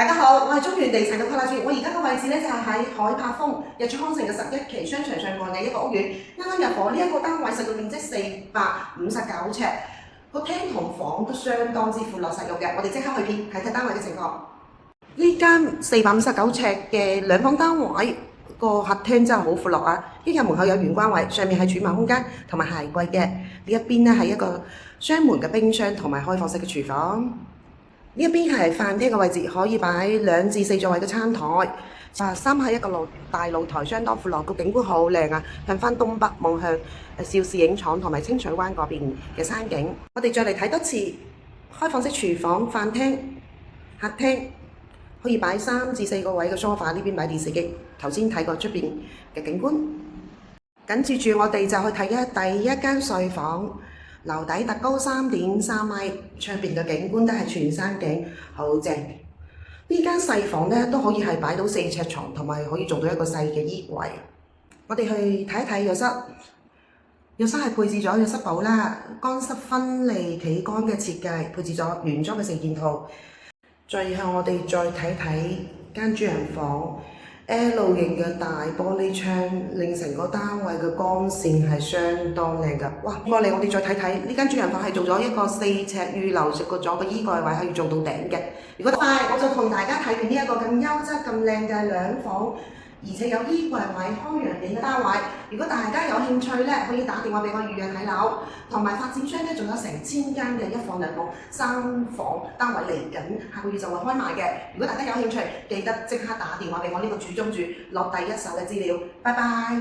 大家好，我係中原地產嘅蓋拉主。我而家嘅位置咧就係喺海柏豐日出康城嘅11期商場上岸嘅一個屋苑，啱啱入伙。呢一個單位實用面積459尺，個廳同房都相當之闊落實用嘅。我哋即刻去片睇睇單位嘅情況。呢間459尺嘅兩房單位個客廳真係好闊落啊！一入門口有玄關位，上面係儲物空間同埋鞋櫃嘅。呢一邊咧係一個雙門嘅冰箱同埋開放式嘅廚房。呢一邊係飯廳嘅位置，可以擺2至4座位嘅餐台。三係一個大露台，相當闊落，個景觀好靚啊！向翻東北望向邵氏影廠同埋清水灣嗰邊嘅山景。我哋再嚟睇多次開放式廚房、飯廳、客廳，可以擺3至4個位嘅梳化，呢邊擺電視機。頭先睇過出邊嘅景觀，緊接住我哋就去睇第一間睡房。樓底特高3.3米，出邊嘅景觀都係全山景，好正。呢間細房咧都可以係擺到4尺床，同埋可以做到一個細嘅衣櫃。我哋去睇一睇浴室，浴室係配置咗浴室寶啦，乾濕分離企乾嘅設計，配置咗原裝嘅4件套。最後我哋再睇睇間主人房。L 型嘅大玻璃窗，令成個單位嘅光線係相當靚㗎。哇！過嚟我哋再睇睇呢間主人房係做咗一個4尺預留咗個衣櫃位，可以做到頂嘅。如果快，我就同大家睇完呢一個咁優質、咁靚嘅兩房，而且有衣櫃位、開陽景嘅單位。如果大家有興趣咧，可以打電話俾我預約睇樓。同埋發展商咧，仲有成1000間嘅1房2房3房單位嚟緊，下個月就會開賣嘅。如果大家有興趣，記得即刻打電話俾我呢個主中主攞第一手嘅資料。拜拜。